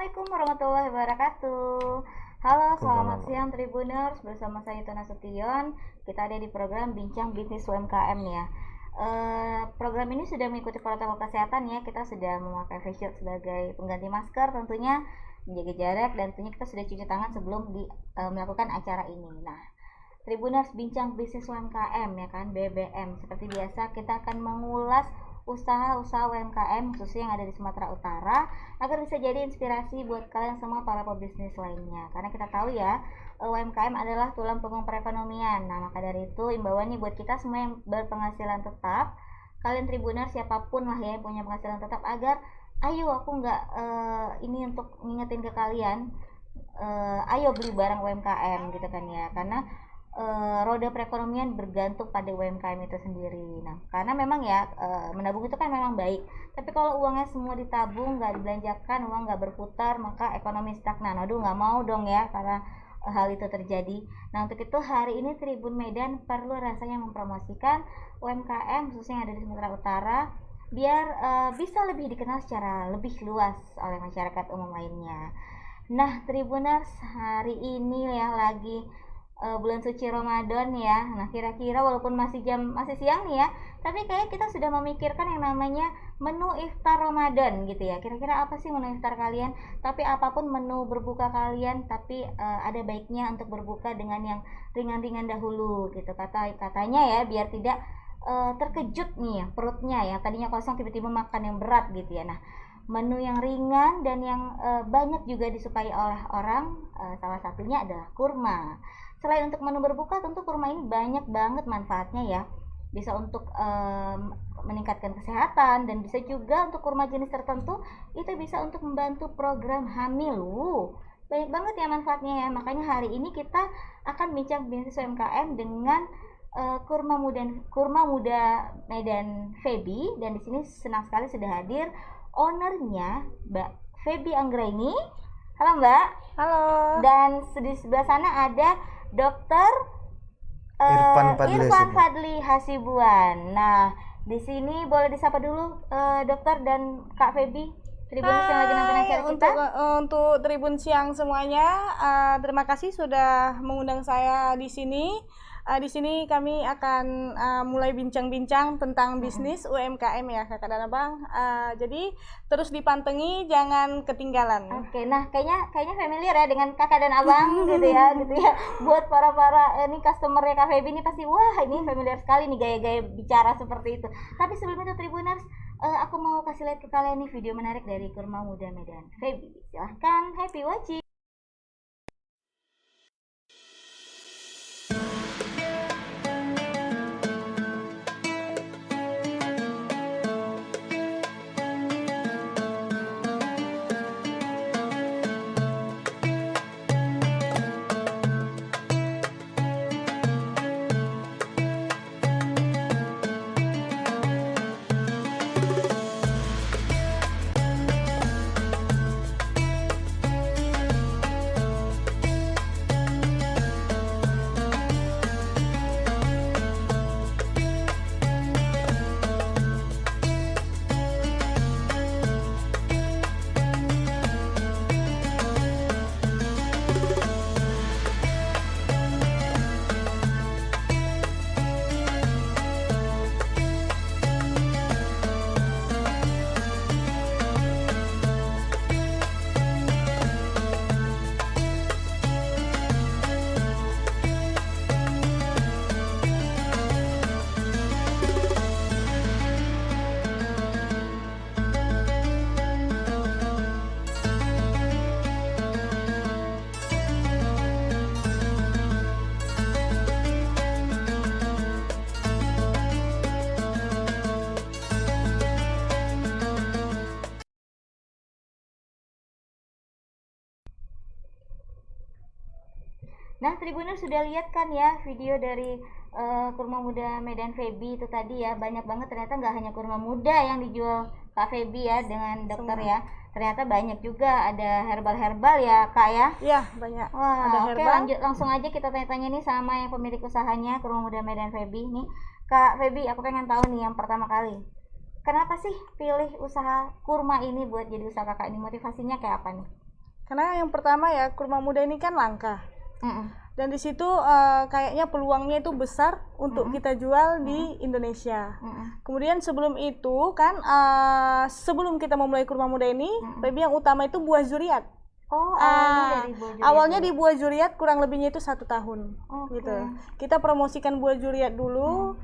Assalamualaikum warahmatullahi wabarakatuh. Halo, selamat Waalaikumsalam. siang Tribuners. Bersama saya Tona Sution. Kita ada di program Bincang Bisnis UMKM nih ya. Program ini sudah mengikuti protokol kesehatan ya. Kita sudah memakai face shield sebagai pengganti masker tentunya, menjaga jarak, dan tentunya kita sudah cuci tangan sebelum melakukan acara ini. Nah, Tribuners Bincang Bisnis UMKM ya kan, BBM. Seperti biasa kita akan mengulas usaha-usaha UMKM khususnya yang ada di Sumatera Utara agar bisa jadi inspirasi buat kalian semua para pebisnis lainnya. Karena kita tahu ya, UMKM adalah tulang punggung perekonomian. Nah, maka dari itu imbauannya buat kita semua yang berpenghasilan tetap, kalian Tribuners siapapun lah ya yang punya penghasilan tetap, agar ayo aku nggak ini untuk ngingetin ke kalian, ayo beli barang UMKM gitu kan ya, karena roda perekonomian bergantung pada UMKM itu sendiri. Nah, karena memang ya menabung itu kan memang baik, tapi kalau uangnya semua ditabung nggak dibelanjakan, uang nggak berputar, maka ekonomi stagnan. Aduh, nggak mau dong ya karena hal itu terjadi. Nah, untuk itu hari ini Tribun Medan perlu rasanya mempromosikan UMKM khususnya yang ada di Sumatera Utara biar bisa lebih dikenal secara lebih luas oleh masyarakat umum lainnya. Nah, Tribuners, hari ini ya lagi bulan suci Ramadan ya. Nah, kira-kira walaupun masih siang nih ya, tapi kayak kita sudah memikirkan yang namanya menu iftar Ramadan gitu ya. Kira-kira apa sih menu iftar kalian? Tapi apapun menu berbuka kalian, tapi ada baiknya untuk berbuka dengan yang ringan-ringan dahulu gitu. Katanya ya, biar tidak terkejut nih ya perutnya ya. Tadinya kosong tiba-tiba makan yang berat gitu ya. Nah, menu yang ringan dan yang banyak juga disukai oleh orang, salah satunya adalah kurma. Selain untuk menu berbuka, tentu kurma ini banyak banget manfaatnya ya. Bisa untuk meningkatkan kesehatan, dan bisa juga untuk kurma jenis tertentu itu bisa untuk membantu program hamil. Banyak banget ya manfaatnya ya. Makanya hari ini kita akan bincang bisnis UMKM dengan kurma muda Medan Feby, dan di sini senang sekali sudah hadir ownernya Mbak Feby Anggraini. Halo Mbak. Halo, Dan di sebelah sana ada Dokter Irfan Fadli Irfan Hasibuan. Fadli Hasibuan. Nah, di sini boleh disapa dulu dokter dan Kak Feby, Tribuners yang lagi nonton Hai acara kita. untuk Tribun Siang semuanya. Terima kasih sudah mengundang saya di sini. Di sini kami akan mulai bincang-bincang tentang bisnis UMKM ya, Kakak dan Abang. Jadi terus dipantengin, jangan ketinggalan. Oke, nah kayaknya familiar ya dengan kakak dan abang gitu ya, gitu ya. Buat para ini customernya Kak Feby ini pasti wah ini familiar sekali nih gaya-gaya bicara seperti itu. Tapi sebelum itu Tribuners, aku mau kasih lihat ke kalian nih video menarik dari Kurma Muda Medan Feby. Silahkan, happy watching. Nah, Tribuners sudah lihat kan ya video dari kurma muda Medan Feby itu tadi ya. Banyak banget, ternyata nggak hanya kurma muda yang dijual Kak Feby ya dengan dokter ya. Ternyata banyak juga ada herbal-herbal ya Kak ya. Iya, banyak. Wah, Ada oke, herbal. langsung aja kita tanya-tanya nih sama yang pemilik usahanya kurma muda Medan Feby nih. Kak Feby, aku pengen tahu nih yang pertama kali. Kenapa sih pilih usaha kurma ini buat jadi usaha kakak ini? Motivasinya kayak apa nih? Karena yang pertama ya, kurma muda ini kan langka. Dan di situ kayaknya peluangnya itu besar untuk kita jual di Indonesia. Kemudian sebelum itu kan, sebelum kita memulai kurma muda ini, Febi yang utama itu buah zuriat. Oh, awalnya dari buah zuriat. Awalnya di buah zuriat, kurang lebihnya itu 1 tahun. Gitu. Kita promosikan buah zuriat dulu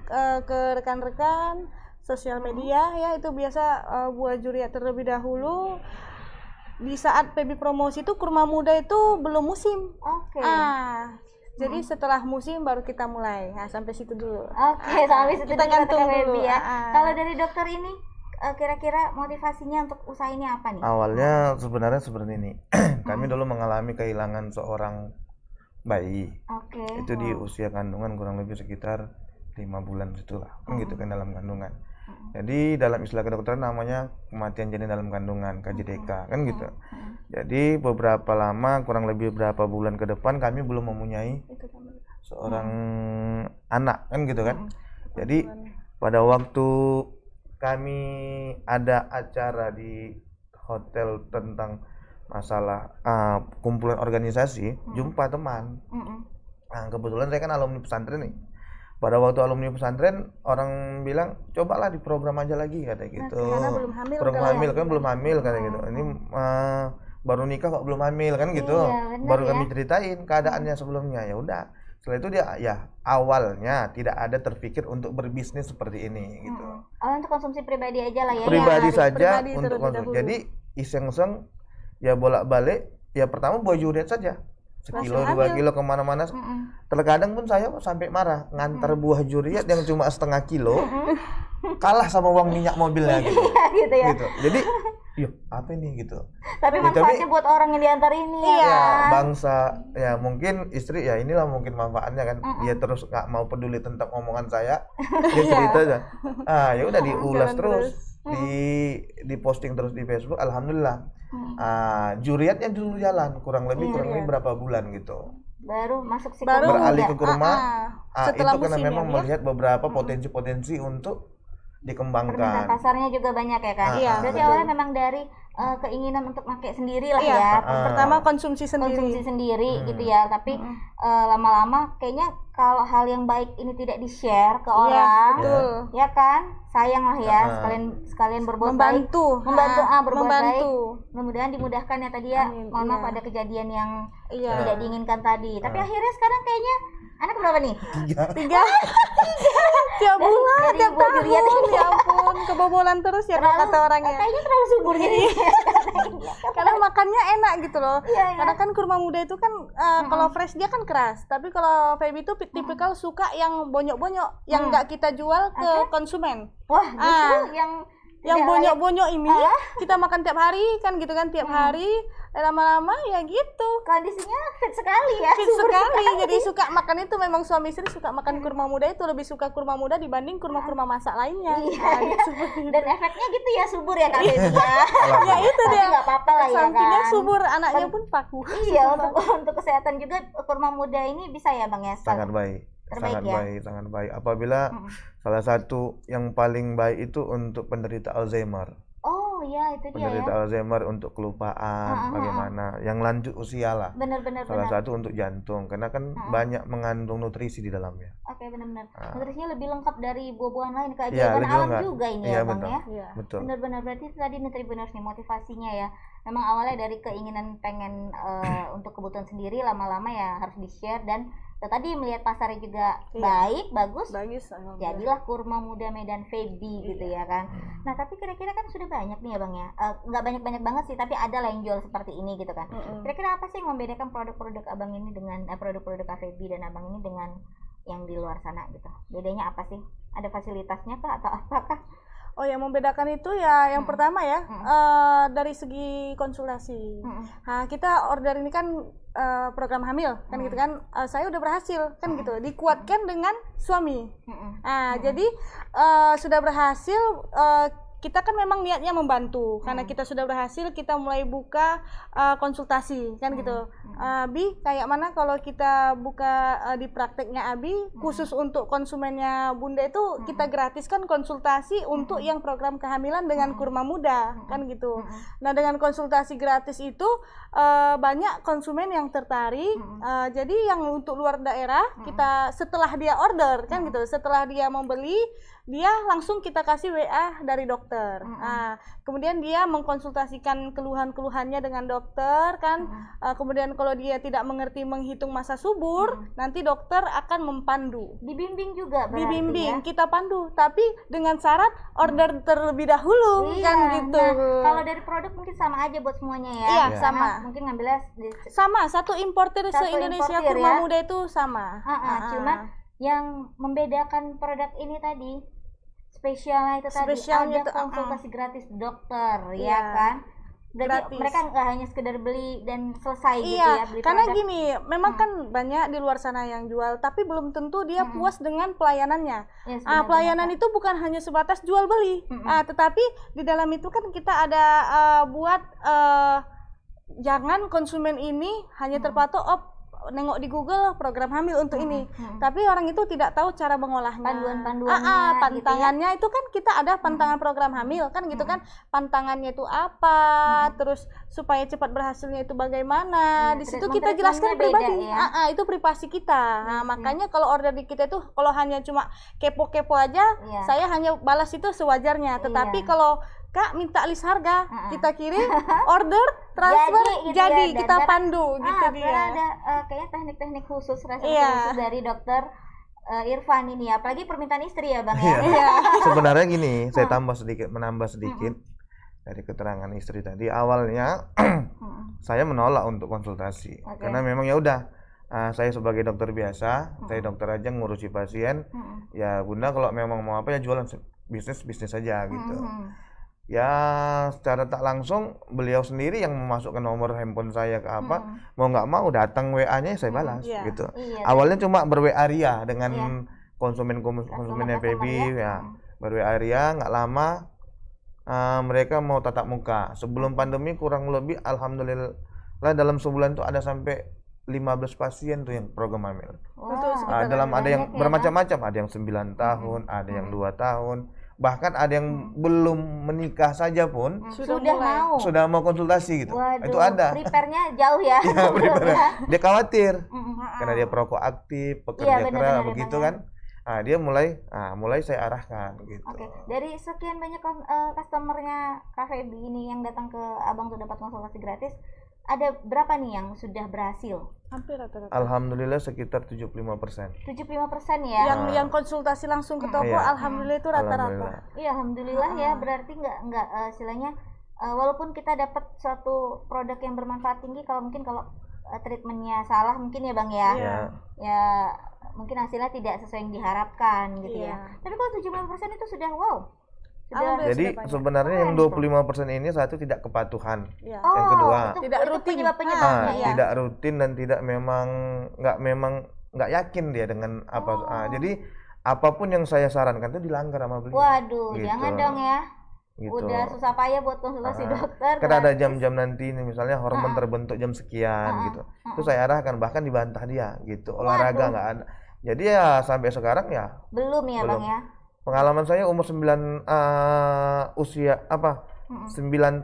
ke rekan-rekan sosial media, ya itu biasa buah zuriat terlebih dahulu. Di saat Febi promosi itu kurma muda itu belum musim. Jadi setelah musim baru kita mulai. Nah, sampai situ dulu. Sampai situ kita gantung dulu dulu ya. Kalau dari dokter ini kira-kira motivasinya untuk usaha ini apa nih? Awalnya sebenarnya seperti ini. Kami dulu mengalami kehilangan seorang bayi. Itu di usia kandungan kurang lebih sekitar 5 bulan situlah. Gitu kan dalam kandungan. Jadi dalam istilah kedokteran namanya kematian janin dalam kandungan, KJDK, kan gitu. Jadi beberapa lama, kurang lebih beberapa bulan ke depan kami belum mempunyai seorang anak, kan gitu kan. Jadi pada waktu kami ada acara di hotel tentang masalah kumpulan organisasi, jumpa teman. Nah, kebetulan saya kan alumni pesantren nih. Pada waktu alumni pesantren, orang bilang cobalah di program aja lagi, kata gitu. Karena belum hamil. Belum hamil kata gitu. Ini baru nikah kok belum hamil, kan gitu. Baru kami ceritain keadaannya sebelumnya. Ya udah. Setelah itu dia ya awalnya tidak ada terpikir untuk berbisnis seperti ini gitu. Untuk konsumsi pribadi aja lah ya. Pribadi saja untuk konsumsi. Jadi iseng-iseng ya bolak-balik. Ya pertama buah zuriat saja. 1 kilo, 2 kilo kemana-mana. Terkadang pun saya sampai marah ngantar buah zuriat yang cuma setengah kilo kalah sama uang minyak mobilnya gitu. Gitu ya. Gitu. Jadi, yuk apa ini gitu. Tapi manfaatnya buat orang yang diantar ini ya. Bangsa ya mungkin istri ya inilah mungkin manfaatnya kan. Dia terus nggak mau peduli tentang omongan saya. Dia cerita aja. Ya udah diulas terus. Di posting terus di Facebook, alhamdulillah. Zuriatnya dulu jalan kurang lebih berapa bulan gitu. Baru masuk beralih ke kurma. Itu karena memang ya? melihat beberapa potensi-potensi untuk dikembangkan. Permintaan pasarnya juga banyak ya kan. Berarti awalnya memang dari keinginan untuk pakai sendiri lah ya. Pertama konsumsi sendiri gitu ya. Tapi lama-lama kayaknya kalau hal yang baik ini tidak di-share ke orang, ya kan? Sayang lah ya, sekalian berbuat baik, berbuat baik. Mudah-mudahan dimudahkan ya tadi ya. Mohon maaf ada kejadian yang tidak diinginkan tadi. Tapi akhirnya sekarang kayaknya anak berapa nih? 3. Tiap bulan, tiap tahun. Ya ampun, kebobolan terus ya kalau kata orangnya. Kayaknya terlalu subur jadi. Karena makannya enak gitu loh. Karena kan kurma muda itu kan kalau fresh dia kan keras. Tapi kalau Febi itu tipikal suka yang bonyok-bonyok, yang nggak kita jual ke konsumen. Wah, justru yang bonyok-bonyok ini kita makan tiap hari kan gitu kan, tiap hari lama-lama ya gitu. Kondisinya fit sekali ya. Fit sekali. Jadi suka makan itu, memang suami istri suka makan kurma muda itu, lebih suka kurma muda dibanding kurma-kurma masak lainnya. Dan efeknya gitu ya, subur ya Kak Febi ya. Ya itu dia. Nggak apa-apa lah ya sampingnya kan. subur, anaknya pun paku. Iya, untuk kesehatan juga kurma muda ini bisa ya Bang ya. Sangat baik. Sangat baik. Apabila salah satu yang paling baik itu untuk penderita Alzheimer. Oh iya, itu dia penderita Alzheimer, untuk kelupaan, bagaimana yang lanjut usia lah. Benar. Salah satu untuk jantung, karena kan banyak mengandung nutrisi di dalamnya. Oke, benar. Nutrisinya lebih lengkap dari buah-buahan lain, keajaiban alam juga ini ya Bang ya. Betul. Benar. Berarti tadi Nutribuners nih motivasinya ya. Memang awalnya dari keinginan pengen untuk kebutuhan sendiri, lama-lama ya harus di-share, dan tadi melihat pasarnya juga bagus, jadilah kurma muda Medan Febi gitu ya kan. Nah tapi kira-kira kan sudah banyak nih ya Bang ya, nggak banyak banget sih, tapi ada lah yang jual seperti ini gitu kan. Kira-kira apa sih yang membedakan produk-produk Abang ini dengan produk-produk Febi dan Abang ini dengan yang di luar sana gitu? Bedanya apa sih? Ada fasilitasnya kah atau apakah? Oh, yang membedakan itu ya yang pertama ya dari segi konsultasi. Nah, kita order ini kan program hamil kan gitu kan, saya udah berhasil kan gitu, dikuatkan dengan suami. Nah, jadi sudah berhasil, kita kan memang niatnya membantu karena kita sudah berhasil, kita mulai buka konsultasi kan gitu. Abi, kayak mana kalau kita buka di prakteknya Abi khusus untuk konsumennya Bunda itu kita gratiskan konsultasi untuk yang program kehamilan dengan kurma muda kan gitu. Nah, dengan konsultasi gratis itu banyak konsumen yang tertarik. Jadi yang untuk luar daerah kita setelah dia order kan gitu, setelah dia membeli dia langsung kita kasih WA dari dokter. Kemudian dia mengkonsultasikan keluhan-keluhannya dengan dokter kan. Kemudian kalau dia tidak mengerti menghitung masa subur, nanti dokter akan mempandu. Dibimbing juga berarti Dibimbing, ya? kita pandu, tapi dengan syarat order terlebih dahulu kan gitu. Nah, kalau dari produk mungkin sama aja buat semuanya ya. Iya, Karena sama. Mungkin ngambilnya Sama, satu importer se-Indonesia importir kurma ya? muda itu sama. Cuman yang membedakan produk ini tadi spesialnya itu Spesialnya tadi itu, ada konsultasi gratis dokter ya Iya. kan. Berarti Gratis. mereka nggak hanya sekedar beli dan selesai gitu Iya, ya beli karena produk. gini, memang kan banyak di luar sana yang jual, tapi belum tentu dia puas dengan pelayanannya. Yes, benar-benar, Pelayanan Kak. itu bukan hanya sebatas jual beli, tetapi di dalam itu kan kita ada buat jangan konsumen ini hanya terpatok nengok di Google program hamil untuk ini, tapi orang itu tidak tahu cara mengolahnya. Panduan-panduannya pantangannya itu kan kita ada pantangan program hamil kan gitu kan, pantangannya itu apa, terus supaya cepat berhasilnya itu bagaimana. Di situ kita jelaskan treatment-treatmentnya pribadi. beda ya? Itu privasi kita. Nah, makanya kalau order di kita itu kalau hanya cuma kepo-kepo aja, saya hanya balas itu sewajarnya. Tetapi kalau Kak minta list harga, kita kirim, order, transfer, jadi gitu ya, kita pandu gitu dia. Ada kayaknya teknik-teknik khusus, khusus dari dokter Irfan ini ya, apalagi permintaan istri ya Bang ya. Iya. Sebenarnya gini, saya menambah sedikit dari keterangan istri tadi. Awalnya saya menolak untuk konsultasi karena memang ya udah, saya sebagai dokter biasa, saya dokter aja ngurusi pasien. Ya Bunda kalau memang mau apa ya jualan, bisnis saja gitu. Ya secara tak langsung beliau sendiri yang memasukkan nomor handphone saya ke apa, mau nggak mau datang WA-nya saya balas gitu. Awalnya cuma ber-WA ria dengan konsumennya Baby ya, ber-WA ria, nggak lama mereka mau tatap muka. Sebelum pandemi kurang lebih alhamdulillah dalam sebulan tuh ada sampai 15 pasien tuh yang program hamil. Dalam ada yang bermacam-macam, ada yang 9 tahun, ada yang 2 tahun. Bahkan ada yang belum menikah saja pun sudah mau konsultasi gitu. Waduh, itu ada. Prepare-nya jauh ya. Dia khawatir karena dia perokok aktif, pekerja keras begitu kan. Dia mulai saya arahkan gitu. Oke. Dari sekian banyak customernya Cafe ini yang datang ke Abang tuh dapat konsultasi gratis, ada berapa nih yang sudah berhasil? Hampir rata-rata. Alhamdulillah sekitar 75%. 75% ya. Yang konsultasi langsung ke toko, alhamdulillah itu rata-rata. Iya, alhamdulillah ya. Berarti nggak istilahnya walaupun kita dapat suatu produk yang bermanfaat tinggi, kalau treatmentnya salah mungkin ya Bang ya. Ya mungkin hasilnya tidak sesuai yang diharapkan gitu ya. Tapi kalau 75% itu sudah wow. Jadi sebenarnya yang 25% ini satu tidak kepatuhan. Yang kedua tidak rutin. Tidak rutin dan tidak nggak yakin dia dengan apa. Jadi apapun yang saya sarankan itu dilanggar sama beliau. Waduh, gitu. Jangan dong ya. Gitu. Udah susah payah buat konsultasi dokter. Kan ada jam-jam nanti nih misalnya hormon terbentuk jam sekian gitu. Itu saya arahkan, bahkan dibantah dia gitu. Olahraga nggak ada. Jadi ya sampai sekarang ya belum ya Bang ya. Pengalaman saya umur 9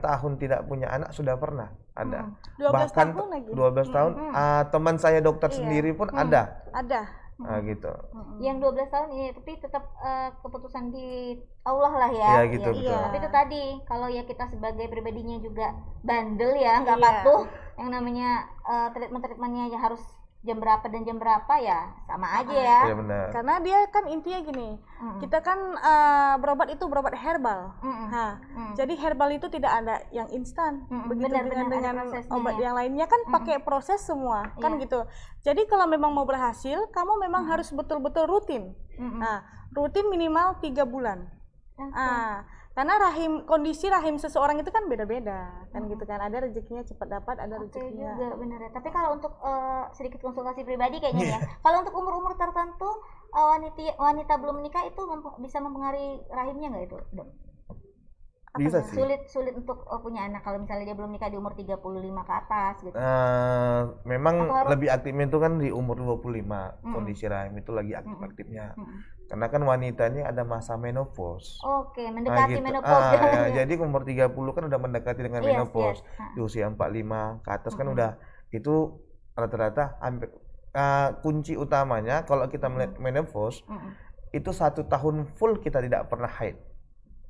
tahun tidak punya anak sudah pernah ada. 12 Bahkan tahun lagi. 12 tahun teman saya dokter sendiri pun ada. Gitu. Yang 12 tahun ini tapi tetap keputusan di Allah lah ya. Iya gitu, betul. Tapi itu tadi kalau ya kita sebagai pribadinya juga bandel ya, nggak patuh, yang namanya treatmentnya ya harus jam berapa dan jam berapa ya sama aja ya. Iya benar. Karena dia kan intinya gini, kita kan berobat itu berobat herbal. Jadi herbal itu tidak ada yang instan. Begitu dengan obat yang lainnya kan pakai proses semua, kan gitu. Jadi kalau memang mau berhasil, kamu memang harus betul-betul rutin. Rutin minimal 3 bulan. Karena kondisi rahim seseorang itu kan beda-beda, kan gitu kan. Ada rezekinya cepat dapat, ada rezekinya. Juga benar ya. Tapi kalau untuk sedikit konsultasi pribadi kayaknya ya. Kalau untuk umur-umur tertentu wanita belum menikah itu bisa mempengaruhi rahimnya nggak itu, Dok? Bisa sih. Sulit untuk punya anak kalau misalnya dia belum nikah di umur 35 ke atas gitu. Memang lebih aktifnya itu kan di umur 25, kondisi rahim itu lagi aktif-aktifnya. Karena kan wanita ini ada masa menopause. Oke, mendekati menopause. Ya, jadi umur 30 kan udah mendekati dengan menopause. Di usia 45 ke atas kan udah itu rata-rata hampir kunci utamanya kalau kita melihat menopause itu 1 tahun full kita tidak pernah haid.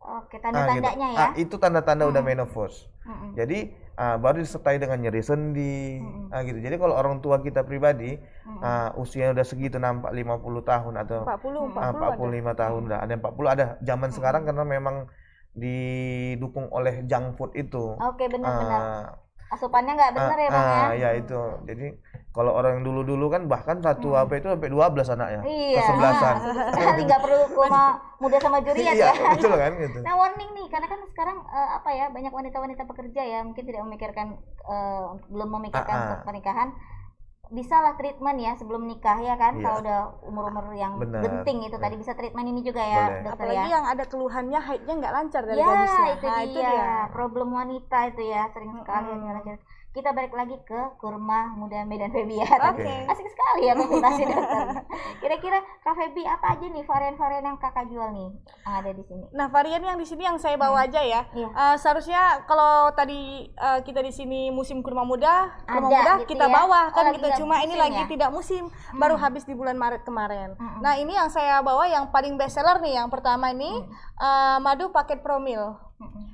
Oke, tanda-tandanya ya. Itu tanda-tanda udah menopause. Jadi baru disertai dengan nyeri sendi, gitu. Jadi kalau orang tua kita pribadi usianya udah segitu nampak 50 tahun atau 45 tahun udah ada 40 ada zaman sekarang karena memang didukung oleh junk food itu. Oke, benar-benar. Asupannya nggak benar ya Bang ya? Ya itu. Jadi kalau orang yang dulu-dulu kan bahkan satu apa itu sampai 12 anaknya. Iya. Kesebelasan. Sekali nggak perlu koma muda sama juriat ya. Iya, betul kan gitu. Nah, warning nih karena kan sekarang banyak wanita-wanita pekerja ya mungkin tidak memikirkan belum memikirkan pernikahan. Bisa lah treatment ya sebelum nikah ya kan, kalau udah umur-umur yang genting itu tadi bisa treatment ini juga ya dokter. Apalagi yang ada keluhannya haidnya nggak lancar dari gadisnya. Itu dia problem wanita itu ya sering sekali lancar. Kita balik lagi ke kurma muda Medan Febi ya. Asik sekali ya konsultasi dokter. Kira-kira Kak Febi apa aja nih varian-varian yang kakak jual nih yang ada di sini? Nah, varian yang di sini yang saya bawa aja ya. Seharusnya kalau tadi kita di sini musim kurma muda gitu kita bawa kan gitu. Cuma ini lagi tidak musim, baru habis di bulan Maret kemarin. Nah, ini yang saya bawa yang paling best seller nih. Yang pertama ini madu paket promil.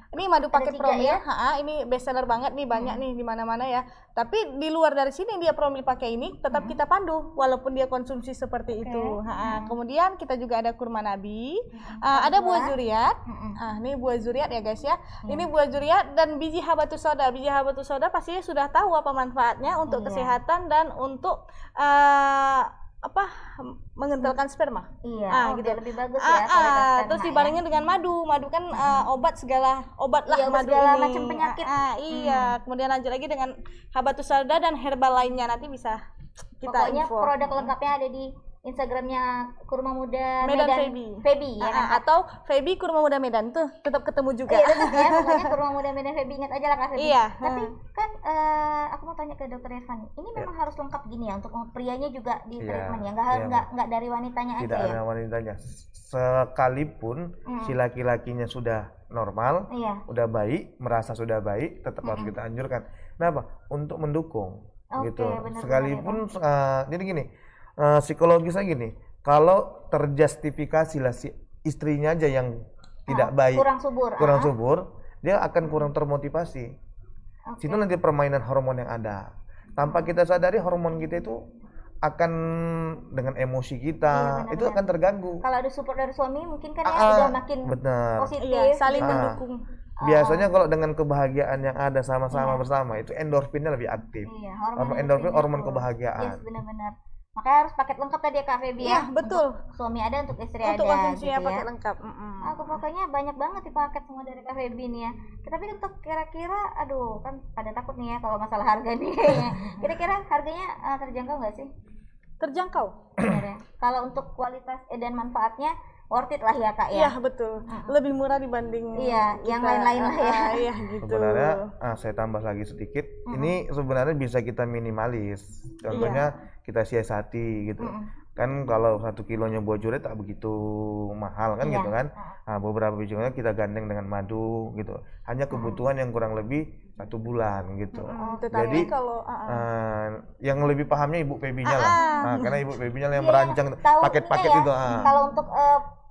Ini madu paket promil, ini best seller banget nih, banyak nih di mana-mana ya. Tapi di luar dari sini dia promil pakai ini tetap kita pandu walaupun dia konsumsi seperti itu. Kemudian kita juga ada kurma nabi, ada buah zuriat. Ini buah zuriat ya guys ya. Ini buah zuriat dan biji habatus sauda. Biji habatus sauda pastinya sudah tahu apa manfaatnya untuk kesehatan dan untuk mengentalkan sperma. Gitu lebih bagus ya. Terus dibarengin dengan madu. Madu kan obat lah madu segala ini. Macam penyakit. Kemudian lanjut lagi dengan habatus sauda dan herbal lainnya, nanti bisa kita pokoknya info. Produk lengkapnya ada di Instagramnya Kurma Muda Medan Febi ya kan? Atau Febi Kurma Muda Medan tuh tetap ketemu juga. Tetap ya, pokoknya Kurma Muda Medan Febi, ingat aja lah Kak Febi. Tapi kan aku mau tanya ke Dokter Irfan, ini memang harus lengkap gini ya untuk prianya juga di treatment ya, nggak dari wanitanya aja ya? Tidak ada wanitanya, sekalipun si laki-lakinya sudah normal, udah baik, merasa sudah baik, tetap harus kita anjurkan. Kenapa? Untuk mendukung, gitu. Sekalipun jadi gini. Psikologisnya gini, kalau terjustifikasi lah si istrinya aja yang tidak baik, kurang subur, dia akan kurang termotivasi. Situ nanti permainan hormon yang ada. Tanpa kita sadari hormon kita itu akan dengan emosi kita itu akan terganggu. Kalau ada support dari suami mungkin kan ya udah makin positif, saling mendukung. Biasanya kalau dengan kebahagiaan yang ada sama-sama bersama itu endorfinnya lebih aktif. Endorfin hormon kebahagiaan. Benar-benar. Makanya harus paket lengkap tadi ya Kak Febi ya. Betul. Untuk suami ada, untuk istri ada. Untuk konsumsinya gitu paket lengkap. Pokoknya banyak banget di paket semua dari Kak Febi nih ya. Tapi untuk kira-kira, aduh kan pada takut nih ya kalau masalah harga nih kayaknya. Kira-kira harganya terjangkau nggak sih? Terjangkau. Ya. Kalau untuk kualitas dan manfaatnya worth it lah ya Kak ya. Iya betul. Lebih murah dibanding yang lain-lain lah ya. Iya gitu. Sebenarnya saya tambah lagi sedikit. Ini sebenarnya bisa kita minimalis. Contohnya kita siasati gitu. Kan kalau 1 kilonya buah zuriat tak begitu mahal kan gitu kan. Beberapa bijinya kita gandeng dengan madu gitu. Hanya kebutuhan yang kurang lebih 1 bulan gitu. Jadi kalau yang lebih pahamnya Ibu Febinya lah. Karena Ibu Febinya yang merancang paket-paket itu. Kalau untuk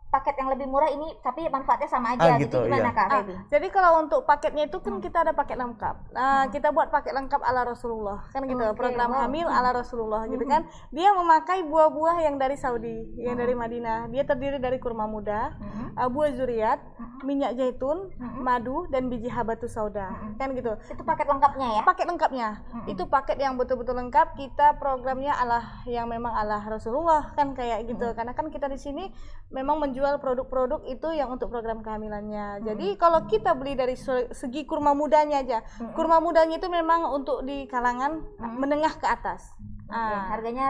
paket yang lebih murah ini tapi manfaatnya sama aja gitu gimana Kak Febi? Jadi kalau untuk paketnya itu kan kita ada paket lengkap. Kita buat paket lengkap ala Rasulullah kan gitu. Program hamil ala Rasulullah gitu kan. Dia memakai buah-buah yang dari Saudi, yang dari Madinah. Dia terdiri dari kurma muda, buah zuriat, minyak zaitun, madu dan biji habatus sauda. Kan gitu. Itu paket lengkapnya ya? Paket lengkapnya. Itu paket yang betul-betul lengkap. Kita programnya ala yang memang ala Rasulullah kan kayak gitu. Karena kan kita di sini memang menjual produk-produk itu yang untuk program kehamilannya. Jadi kalau kita beli dari segi kurma mudanya aja, kurma mudanya itu memang untuk di kalangan menengah ke atas. Harganya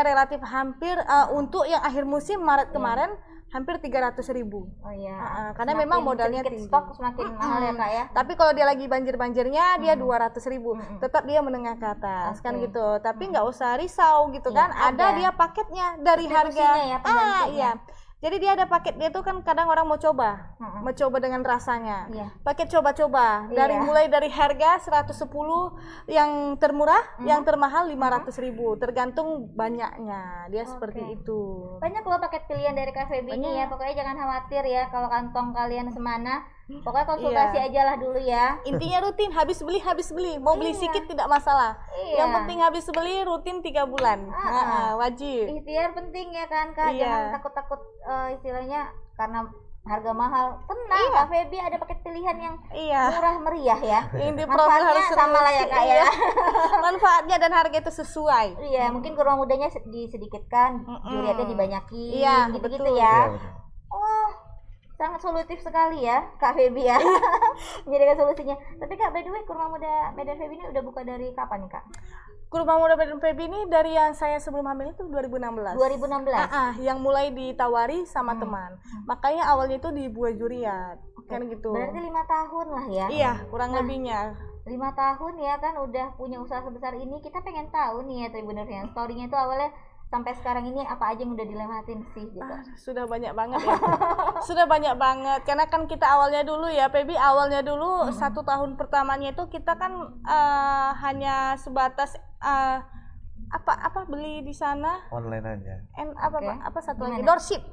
relatif hampir untuk yang akhir musim Maret kemarin hampir 300.000. Oh iya. Karena memang modalnya tinggi. Stok semakin mahal ya Kak ya. Tapi kalau dia lagi banjir-banjirnya dia 200.000. Tetap dia menengah ke atas kan gitu. Tapi nggak usah risau gitu kan. Ada dia paketnya dari harga. Ya, iya. Jadi dia ada paket, dia tuh kan kadang orang mau coba dengan rasanya. Paket coba-coba mulai dari harga 110 yang termurah, yang termahal 500.000, tergantung banyaknya. Dia seperti itu. Banyak loh paket pilihan dari KVB ini ya. Pokoknya jangan khawatir ya kalau kantong kalian semana. Pokoknya konsultasi aja lah dulu ya. Intinya rutin, habis beli. Mau beli sedikit tidak masalah. Yang penting habis beli rutin 3 bulan. Wajib. Ikhtiar penting ya kan Kak. Jangan takut-takut istilahnya karena harga mahal. Tenang, KVB ada paket pilihan yang murah meriah ya. Yang manfaatnya sama lah ya Kak ya. Manfaatnya dan harga itu sesuai. Iya, mungkin kurang mudanya disedikitkan, juriatnya dibanyakin, gitu-gitu ya. Oh, sangat solutif sekali ya KVB ya. Menjadikan solusinya. Tapi Kak, by the way, kurma muda Medan Febi ini udah buka dari kapan nih Kak? Kurma muda Medan Febi ini dari yang saya sebelum hamil itu 2016. 2016. Yang mulai ditawari sama teman. Makanya awalnya itu di Buah Juriat. Kan gitu. Berarti 5 tahun lah ya. Iya, kurang lebihnya. 5 tahun ya kan udah punya usaha sebesar ini. Kita pengen tahu nih ya Tribuners yang story-nya itu awalnya sampai sekarang ini apa aja yang udah dilewatin sih gitu. Sudah banyak banget ya. Sudah banyak banget karena kan kita awalnya dulu ya Febi, awalnya dulu 1 tahun pertamanya itu kita kan hanya sebatas beli di sana online aja. Satu lagi doorship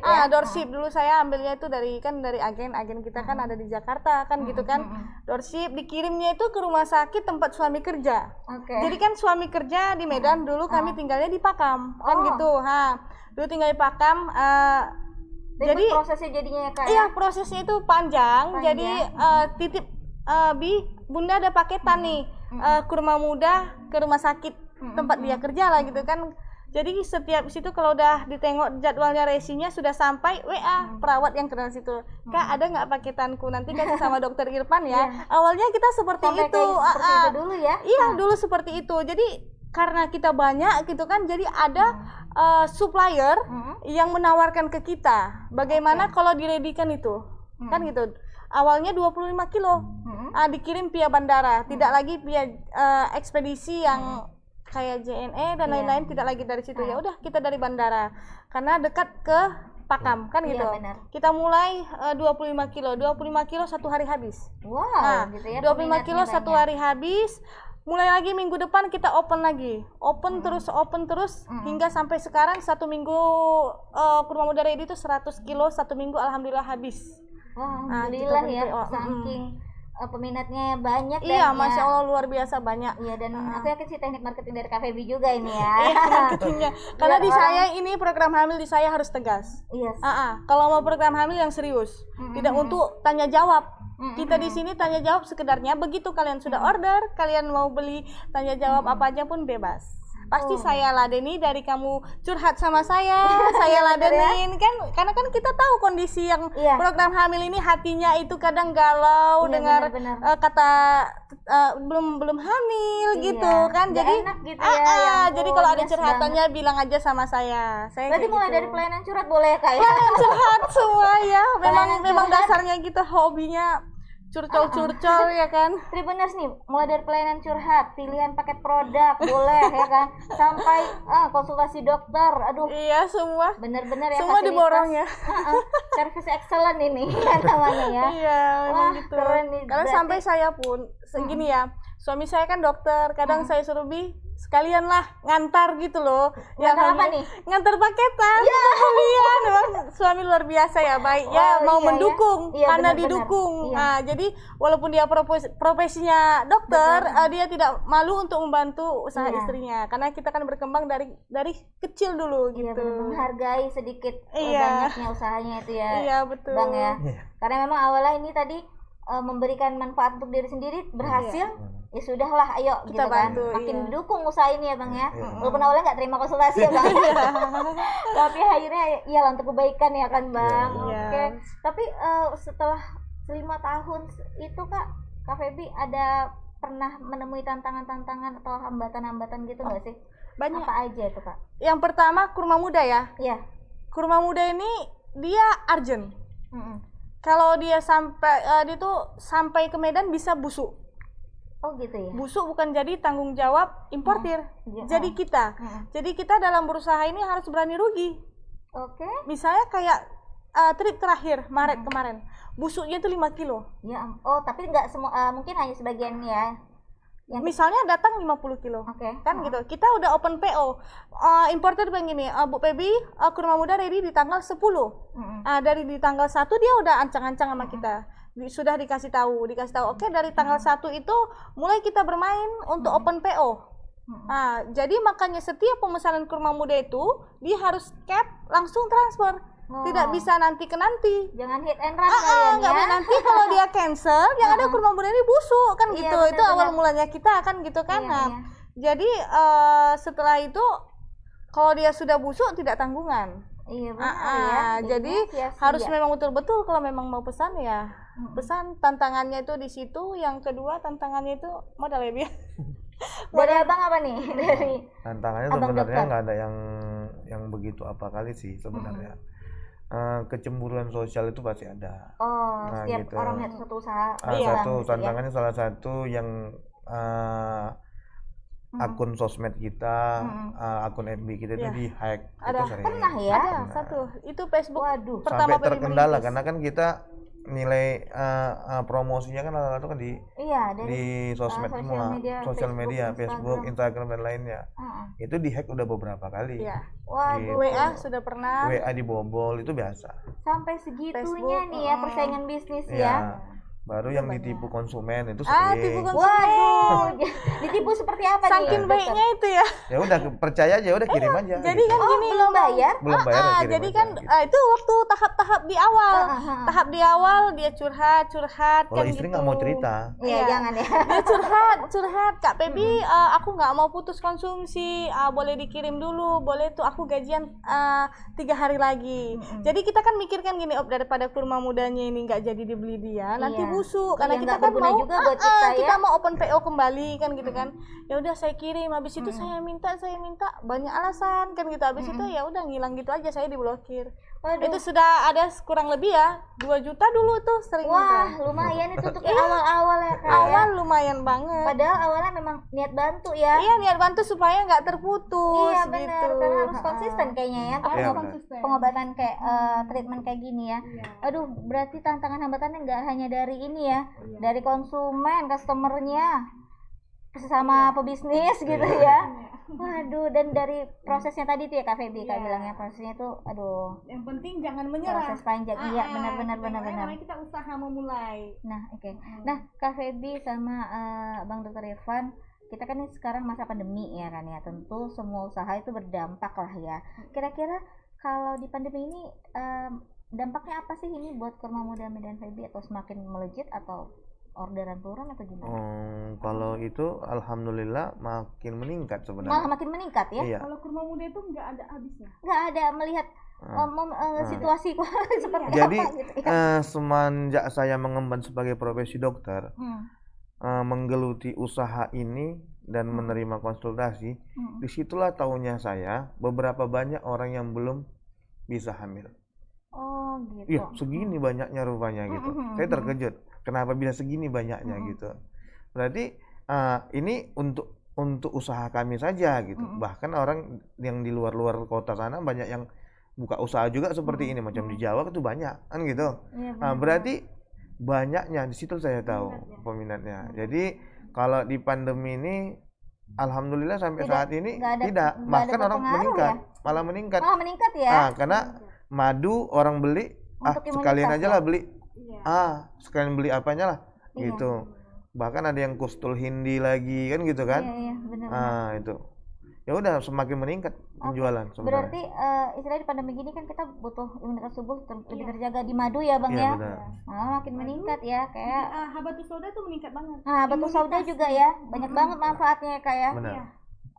ya. Doorship dulu saya ambilnya itu dari agen kita kan ada di Jakarta kan gitu kan. Doorship dikirimnya itu ke rumah sakit tempat suami kerja. Jadi kan suami kerja di Medan, dulu kami tinggalnya di Pakam kan gitu. Dulu tinggal di Pakam. Jadi prosesnya jadinya ya Kak. Iya, prosesnya itu panjang. Jadi titip Bunda ada paketan nih kurma muda ke rumah sakit tempat dia kerja lah gitu kan. Jadi setiap situ kalau udah ditengok jadwalnya resinya sudah sampai WA perawat yang kenal situ. Kak, ada nggak paketanku? Nanti kan sama dokter Irfan ya. Awalnya kita seperti itu. Seperti itu dulu ya. Iya, dulu seperti itu. Jadi karena kita banyak gitu kan, jadi ada supplier yang menawarkan ke kita. Bagaimana kalau diredikan itu? Kan gitu. Awalnya 25 kilo dikirim via bandara, tidak lagi via ekspedisi yang kayak JNE dan lain-lain, tidak lagi dari situ. Ya udah kita dari bandara karena dekat ke Pakam kan gitu. Kita mulai 25 kilo 1 hari habis. Wow, gitu ya. 25 kilo 1 hari habis. Mulai lagi minggu depan kita open lagi. Open terus hingga sampai sekarang 1 minggu kurma muda ready itu 100 kilo 1 minggu alhamdulillah habis. Alhamdulillah ya, saking peminatnya banyak. Iya, Masya Allah luar biasa banyak. Iya, dan aku yakin sih teknik marketing dari KVB juga ini ya. Marketingnya. Karena di saya ini program hamil di saya harus tegas. Yes. Kalau mau program hamil yang serius, tidak untuk tanya jawab. Kita di sini tanya jawab sekedarnya. Begitu kalian sudah order, kalian mau beli tanya jawab apa aja pun bebas. Pasti saya ladeni dari kamu curhat sama saya ladenin kan, karena kan kita tahu kondisi yang program hamil ini hatinya itu kadang galau dengar kata belum hamil gitu kan. Jadi enak gitu ya. Jadi kalau ada curhatannya bilang aja sama saya. Berarti mulai gitu. dari pelayanan curhat boleh Kak ya? Pelayanan curhat semua ya. Memang dasarnya gitu hobinya curcol ya kan. Tribuners nih, mulai dari pelayanan curhat, pilihan paket produk boleh ya kan, sampai konsultasi dokter. Aduh. Iya, semua. Bener-bener ya. Semua diborong ya. Service excellent ini namanya ya. Iya, memang gitu. Keren nih. Karena sampai saya pun segini ya. Suami saya kan dokter, kadang saya suruh sekalian lah ngantar gitu loh. Ngantar apa nih? Ngantar paketan. Iya, kalian memang suami luar biasa ya, baik ya, mau mendukung karena didukung. Nah, jadi walaupun dia profesinya dokter, dia tidak malu untuk membantu usaha istrinya karena kita kan berkembang dari kecil dulu gitu. Iya, menghargai sedikit banyaknya usahanya itu ya. Iya, betul. Bang ya. Karena memang awalnya ini tadi memberikan manfaat untuk diri sendiri berhasil. Ya sudahlah, ayo kita gitu bantu, kan. Makin didukung usaha ini ya Bang ya. Walaupun awalnya nggak terima konsultasi ya Bang. Tapi akhirnya iyalah untuk kebaikan ya kan Bang. Oke. Tapi setelah 5 tahun itu Kak Febi ada pernah menemui tantangan-tantangan atau hambatan-hambatan gitu nggak sih? Banyak. Apa aja itu Kak? Yang pertama kurma muda ya. Iya. Kurma muda ini dia urgent. Kalau dia dia tuh sampai ke Medan bisa busuk. Oh gitu ya. Busuk bukan jadi tanggung jawab importir. Jadi kita. Jadi kita dalam berusaha ini harus berani rugi. Oke. Misalnya kayak trip terakhir Maret kemarin. Busuknya itu 5 kilo. Ya, oh tapi nggak semua, mungkin hanya sebagian ya. Misalnya datang 50 kilo. Kan gitu. Kita udah open PO. Importer begini, Bu Pebi, kurma muda ready di tanggal 10. Dari di tanggal 1 dia udah ancang-ancang sama kita. Sudah dikasih tahu, oke dari tanggal 1 itu mulai kita bermain untuk open PO. Jadi makanya setiap pemesanan kurma muda itu dia harus cap langsung transfer. Tidak bisa nanti ke nanti. Jangan hit and run kalian ya. Nggak nanti kalau dia cancel, yang ada kurma muda ini busuk kan gitu. Bener, itu awal mulanya kita kan gitu kan. Jadi setelah itu kalau dia sudah busuk tidak tanggungan. Iya benar jadi harus memang betul-betul kalau memang mau pesan ya pesan. Tantangannya itu di situ. Yang kedua tantangannya itu modal ya. Dari abang apa nih? Dari tantangannya sebenarnya nggak ada yang begitu apa kali sih sebenarnya. Kecemburuan sosial itu pasti ada. Setiap gitu. orang lihat satu usaha. Satu tantangannya salah satu yang akun sosmed kita, akun FB kita itu di-hack. Ada, pernah ya? Ada satu. Itu Facebook. Waduh. Sampai terkendala karena kan kita nilai promosinya kan rata-rata kan di sosmed semua, sosial media, Facebook, Instagram dan lainnya. Itu di-hack udah beberapa kali. Waduh. WA sudah pernah. WA dibobol itu biasa. Sampai segitunya nih ya persaingan bisnis ya. Baru yang ditipu konsumen itu sering. Tipu konsumen. Waduh, ditipu seperti apa nih? Saking baiknya itu ya. Ya udah percaya aja, udah kirim aja. Jadi kan gini belum bayar? Belum bayar. Jadi kan itu waktu tahap-tahap di awal. Tahap di awal dia curhat kalau kan istri gitu. nggak mau cerita. Iya, jangan ya. Dia curhat, Kak Pebi, aku nggak mau putus konsumsi, boleh dikirim dulu, boleh tuh aku gajian 3 hari lagi. Jadi kita kan mikirkan gini, daripada kurma mudanya ini nggak jadi dibeli dia, nanti busuk karena kita kan mau juga buat kita mau open PO kembali kan gitu kan. Ya udah saya kirim, habis itu saya minta banyak alasan kan gitu. Habis itu ya udah ngilang gitu aja, saya diblokir. Itu sudah ada kurang lebih ya 2 juta dulu tuh sering. Wah lumayan itu untuk awal-awal ya Kak. Awal lumayan banget. Padahal awalnya memang niat bantu ya. Iya, niat bantu supaya nggak terputus. Iya benar, gitu. karena harus konsisten kayaknya ya. Pengobatan kayak treatment kayak gini ya. Aduh, berarti tantangan hambatannya nggak hanya dari ini ya, dari konsumen, customernya, sesama pebisnis gitu ya. Waduh, dan dari prosesnya tadi tuh ya Kak Feby, Kak bilangnya prosesnya itu, aduh. Yang penting jangan menyerah. Proses panjang, iya benar. Kita usaha memulai. Nah, oke. Nah, Kak Feby sama Bang Dr. Irfan, kita kan ini sekarang masa pandemi ya kan ya. Tentu semua usaha itu berdampak lah ya. Kira-kira kalau di pandemi ini dampaknya apa sih ini buat kurma muda Medan Feby, atau semakin melejit atau orderan turun atau gimana? Kalau itu alhamdulillah makin meningkat sebenarnya. Malah makin meningkat ya? Iya. Kalau kurma muda itu nggak ada habisnya. Nggak ada melihat situasi seperti jadi, apa gitu ya. Semenjak saya mengemban sebagai profesi dokter, menggeluti usaha ini dan menerima konsultasi, disitulah tahunya saya beberapa banyak orang yang belum bisa hamil. Oh gitu. Iya, segini banyaknya rupanya gitu. Saya terkejut. Kenapa bisa segini banyaknya gitu? Berarti ini untuk usaha kami saja gitu. Bahkan orang yang di luar kota sana banyak yang buka usaha juga seperti ini, macam di Jawa itu banyak kan gitu. Berarti banyaknya di situ saya tahu peminatnya. Jadi kalau di pandemi ini alhamdulillah sampai saat ini tidak, bahkan orang meningkat, ya? malah meningkat. Malah meningkat ya? Karena madu orang beli, sekalian aja lah beli. Sekalian beli apanya lah gitu. Bahkan ada yang kustul hindi lagi kan gitu kan. Iya, benar. Itu ya udah semakin meningkat penjualan sebenarnya. Berarti istilahnya di pandemi gini kan kita butuh imunitas tubuh lebih terjaga di madu ya Bang ya. Makin meningkat ya, kayak habatus sauda itu meningkat banget. habatus sauda juga ya, banyak banget manfaatnya kayak.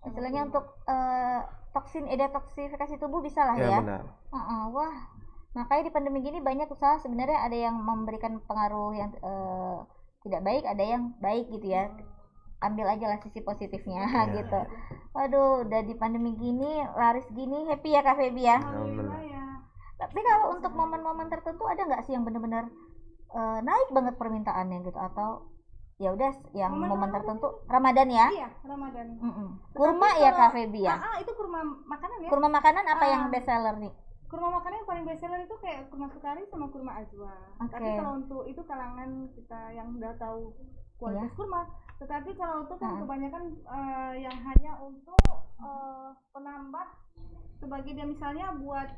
Istilahnya untuk detoksifikasi tubuh bisa lah ya. Benar. Wah, makanya di pandemi gini banyak usaha sebenarnya ada yang memberikan pengaruh yang tidak baik, ada yang baik gitu ya. ambil aja lah sisi positifnya gitu. Waduh, udah di pandemi gini, laris gini, happy ya Kak Feby ya. Alhamdulillah ya. Tapi kalau untuk momen-momen tertentu ada nggak sih yang benar-benar naik banget permintaannya gitu, atau ya udah yang momen tertentu Ramadan ya? Iya, Ramadan. Kurma ya Kak Feby ya? Itu kurma makanan ya. Kurma makanan apa yang best seller nih? Kurma makanan yang paling best seller itu kayak kurma sukari sama kurma ajwa. Tapi kalau untuk itu kalangan kita yang udah tahu kualitas kurma. Tetapi kalau untuk kan kebanyakan yang hanya untuk penambah sebagai dia misalnya buat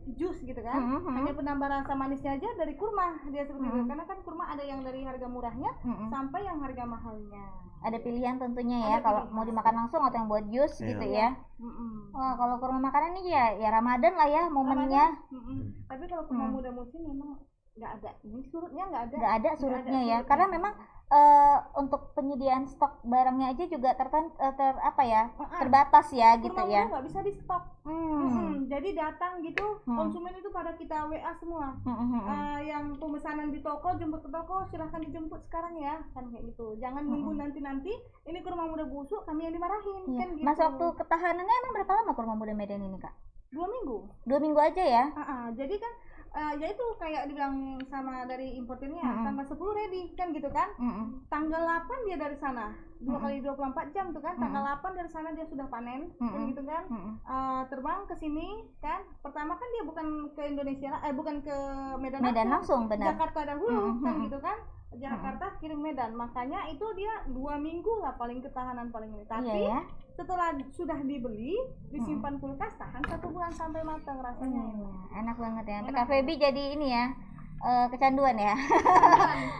jus gitu kan, hanya penambah rasa manisnya aja dari kurma dia seperti itu. Karena kan kurma ada yang dari harga murahnya sampai yang harga mahalnya. Ada pilihan tentunya ya, kalau mau dimakan langsung atau yang buat jus gitu ya. Wah, kalau kurma makanan ini ya Ramadan lah ya momennya. Tapi kalau kurma muda musim memang nggak ada, ini surutnya nggak ada surutnya ya, karena memang untuk penyediaan stok barangnya aja juga terbatas ya gitu ya. Nggak bisa di stok. Jadi datang gitu, konsumen itu pada kita WA semua. Yang pemesanan di toko, jemput ke toko, silahkan dijemput sekarang ya, kan kayak gitu. Jangan nunggu nanti ini kurma muda busuk kami yang dimarahin kan gitu. Mas, waktu ketahanannya emang berapa lama kurma muda Medan ini Kak? 2 minggu. 2 minggu aja ya? Jadi kan ya itu kayak dibilang sama dari importernya, tanggal 10 ready kan gitu kan. Tanggal 8 dia dari sana 2 kali 24 jam tuh kan. Tanggal 8 dari sana dia sudah panen gitu kan. Terbang ke sini kan. Pertama kan dia bukan ke Indonesia, bukan ke Medan langsung, benar. Jakarta dahulu kan gitu kan. Jakarta kirim Medan, makanya itu dia 2 minggu lah paling ketahanan paling ini. Tapi setelah sudah dibeli, disimpan kulkas, tahan 1 bulan sampai matang rasanya. Enak banget ya. Kak Feby jadi ini ya, kecanduan ya.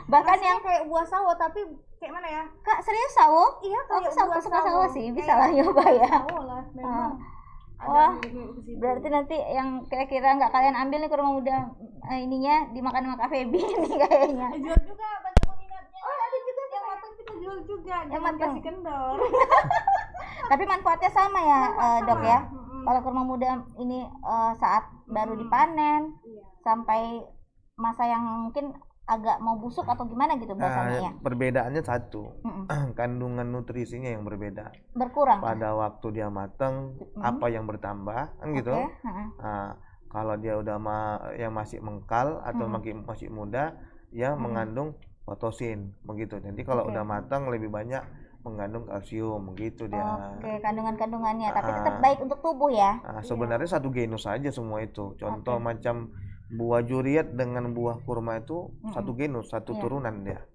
Bahkan yang kayak buah sawo, tapi kayak mana ya? Kak, serius sawo? Iya, kayak aku suka sawo sih, bisa lah nyoba ya. Sawo lah, memang. Wah, berarti nanti yang kira-kira nggak kalian ambil nih kurma muda ininya dimakan sama Kak Feby nih kayaknya. Jual juga, banyak peminatnya. Ada juga yang matang kita jual juga, jangan kasih kendor. Tapi manfaatnya sama ya, Dok ya. Kalau kurma muda ini saat baru dipanen sampai masa yang mungkin agak mau busuk atau gimana gitu bahasanya ya. Perbedaannya satu, kandungan nutrisinya yang berbeda. Berkurang. Pada waktu dia matang, apa yang bertambah kan gitu. Kalau dia udah yang masih mengkal atau masih muda, ya mengandung potosin begitu. Nanti kalau udah matang lebih banyak mengandung kalsium begitu dia. Kandungan-kandungannya, tapi tetap baik untuk tubuh ya. Sebenarnya satu genus saja semua itu. Contoh macam buah juriat dengan buah kurma itu satu genus, satu turunan dia.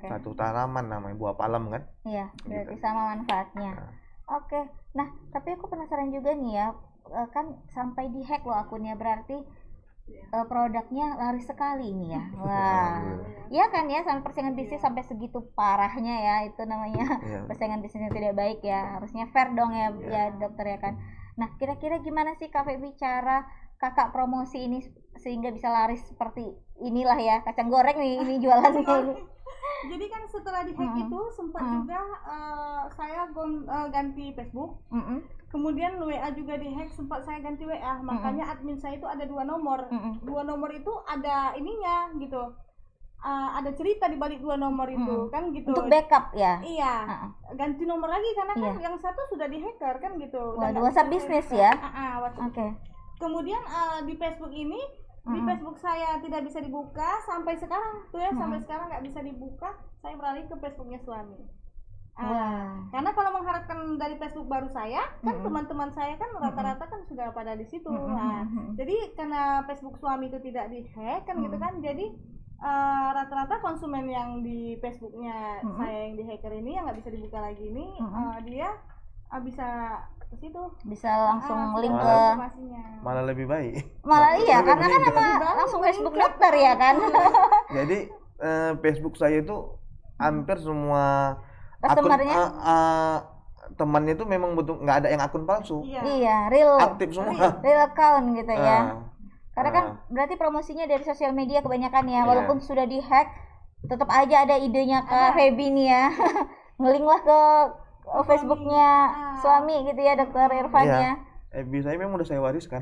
Satu tanaman namanya buah palem kan. Iya, berarti sama manfaatnya. Nah, tapi aku penasaran juga nih ya, kan sampai di-hack loh akunnya, berarti produknya laris sekali ini ya. Wah. Iya kan ya, sampai persaingan bisnis sampai segitu parahnya ya, itu namanya persaingan bisnis yang tidak baik ya. Harusnya fair dong ya, ya dokter ya kan. Nah, kira-kira gimana sih Kak Feby cara Kakak promosi ini sehingga bisa laris seperti inilah ya, kacang goreng nih ini jualannya ini. Jadi kan setelah di-hack itu sempat juga saya ganti Facebook. Kemudian WA juga di-hack, sempat saya ganti WA. Makanya admin saya itu ada 2 nomor. 2 nomor itu ada ininya gitu. Ada cerita di balik 2 nomor itu kan gitu. Untuk backup ya. Iya. Ganti nomor lagi karena kan yang satu sudah di-hacker kan gitu. Wah, WhatsApp bisnis ya. Kemudian di Facebook ini, di Facebook saya tidak bisa dibuka sampai sekarang tuh ya, sampai sekarang nggak bisa dibuka. Saya beralih ke Facebooknya suami. Karena kalau mengharapkan dari Facebook baru saya, kan teman-teman saya kan rata-rata kan sudah pada di situ. Jadi karena Facebook suami itu tidak di-hack kan gitu kan, jadi rata-rata konsumen yang di Facebooknya saya yang di-hacker ini yang nggak bisa dibuka lagi ini, dia bisa ke situ, bisa langsung link ke malah lebih baik. Iya, karena kan langsung Facebook dokter ya kan. Jadi Facebook saya itu hampir semua customernya temannya itu memang betul nggak ada yang akun palsu. Iya, real, aktif semua, real account gitu ya. Karena kan berarti promosinya dari sosial media kebanyakan ya, walaupun sudah dihack tetap aja ada idenya Kak Feby nih ya. Ngelink lah ke Facebooknya suami gitu ya, Dokter Irfan ya. FB saya memang udah saya wariskan.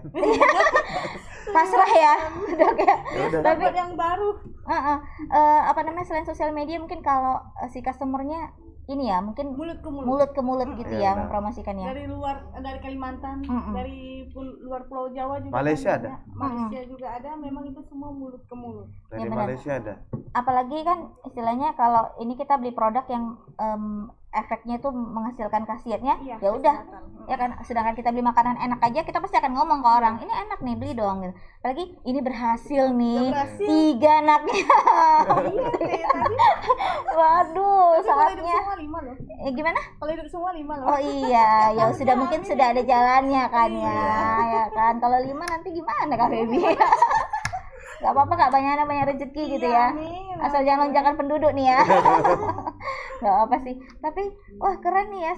Pasrah ya, Dok ya. Tapi yang baru. Apa namanya, selain sosial media mungkin kalau si customernya ini ya, mungkin mulut ke mulut gitu Iya, ya benar. mempromosikannya. dari luar, dari Kalimantan, dari luar Pulau Jawa juga Malaysia kan ada. Malaysia juga ada, memang itu semua mulut ke mulut. Dari Ya, benar. Malaysia ada. Apalagi kan istilahnya kalau ini kita beli produk yang efeknya itu menghasilkan khasiatnya, Iya, ya udah kesehatan. ya kan. Sedangkan kita beli makanan enak aja, kita pasti akan ngomong ke orang, ini enak nih, beli dong gitu. Apalagi ini berhasil nih, Berhasil. 3 anaknya. Iya, kayak tadi. Waduh, Tapi kalau hidup saatnya semua 5 loh. gimana? Kalau hidup semua 5 loh. Oh iya, ya sudah mungkin sudah ada jalannya kan ya kan. Kalau 5 nanti gimana Kak Feby? Gak apa-apa Kak, banyak rezeki gitu ya. Amin. Asal jangan lonjakan penduduk nih ya. Gak apa sih. Tapi wah keren nih ya,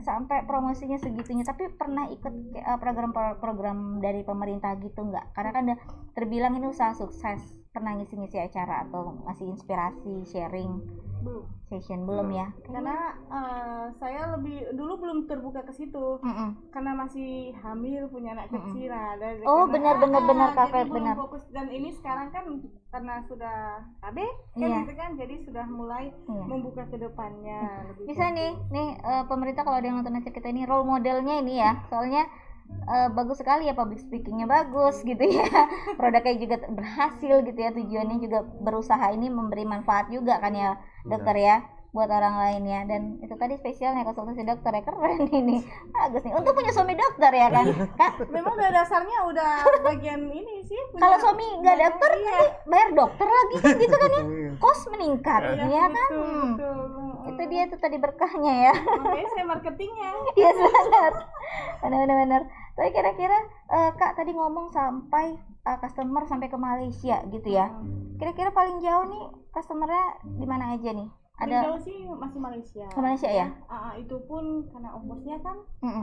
sampai promosinya segitunya. Tapi pernah ikut program-program dari pemerintah gitu nggak? Karena kan udah terbilang ini usaha sukses. Pernah ngisi-ngisi acara atau ngasih inspirasi, sharing Belum. session belum ya? Karena saya dulu belum terbuka ke situ. Karena masih hamil, punya anak kecil lah. Oh, benar Kak jadi Feb, belum benar. fokus. Dan ini sekarang kan karena sudah KB kan Iya. gitu kan, jadi sudah mulai Iya. membuka ke depannya lebih Bisa nih pemerintah kalau ada yang nonton acara kita ini role modelnya ini ya, soalnya bagus sekali ya, public speakingnya bagus gitu ya, produknya juga berhasil gitu ya, tujuannya juga berusaha ini memberi manfaat juga kan ya dokter ya buat orang lain ya. Dan itu tadi spesialnya konsultasi dokter ya, keren ini, bagus nih untuk punya suami dokter ya kan Kak. memang udah dasarnya udah bagian ini sih punya- Kalau suami nggak dokter iya. nanti bayar dokter lagi kan gitu kan ya, kos meningkat Iya, ya kan. betul, betul. Itu dia tuh tadi berkahnya ya. Makanya saya marketingnya. Iya benar. Tapi kira-kira Kak tadi ngomong sampai customer sampai ke Malaysia gitu ya. Kira-kira paling jauh nih customernya di mana aja nih? Paling Ada jauh sih masih Malaysia. ke Malaysia ya? Itu pun karena ongkosnya kan Mm-mm.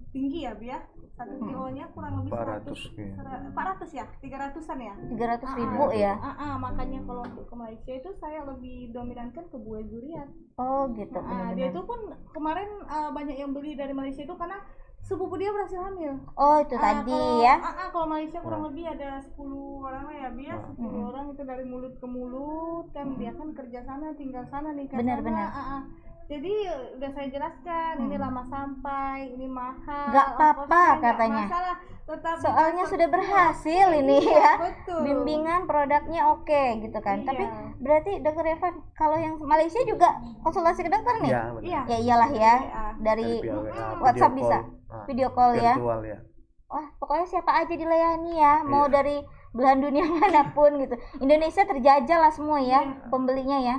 tinggi ya, Bia. 1 kilonya kurang lebih 400 kayaknya. 400 ya, 300-an ya. 300.000 ya. Makanya kalau untuk ke Malaysia itu saya lebih dominankan ke buah durian. Oh gitu. Dia itu pun kemarin banyak yang beli dari Malaysia itu karena sepupu dia berhasil hamil. Oh itu tadi Kalau- ya. Kalau Malaysia kurang lebih ada 10 orang lah ya, Bia. 10 orang itu dari mulut ke mulut kan, dia kan kerja sana, tinggal sana, nikah Benar, sana. benar. Jadi udah saya jelaskan, ini lama sampai, ini mahal. Nggak apa-apa ongkosnya nggak katanya. masalah, tetap Soalnya dikasih sudah berhasil ini Iya, ya. betul. Bimbingan produknya oke gitu kan. Iya. Tapi berarti dokter Evan kalau yang Malaysia juga konsultasi ke dokter nih? Iya, benar. Iya. Ya iyalah ya. Iya. Dari via WA, WhatsApp video bisa. call. Video call ya. Virtual ya. Wah, pokoknya siapa aja dilayani ya, mau Iya. dari belahan dunia manapun gitu. Indonesia terjajah lah semua ya, Iya. pembelinya ya.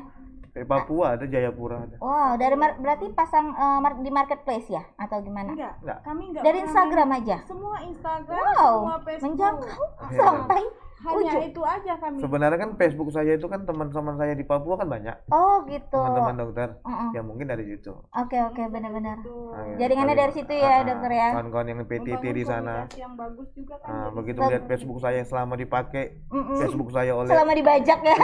Papua ada, Jayapura ada. Wow, dari berarti pasang di marketplace ya atau gimana? Enggak, Enggak. kami enggak Dari pernah Instagram aja. semua Instagram, Wow, semua Facebook. menjangkau Iya. sampai Hanya ujung. itu aja kami. Sebenarnya kan Facebook saya itu kan teman-teman saya di Papua kan banyak. Oh gitu. Teman-teman dokter. Mm-mm. Ya mungkin dari situ. Oke, benar-benar. Tuh. Nah, ya, Jaringannya paling- dari situ ya, dokter ya. Kawan-kawan yang PTT di sana. Komunikasi yang bagus juga kan. Nah, jadi begitu Bag- lihat Facebook saya selama dipakai, Mm-mm. Facebook saya oleh Selama dibajak ya.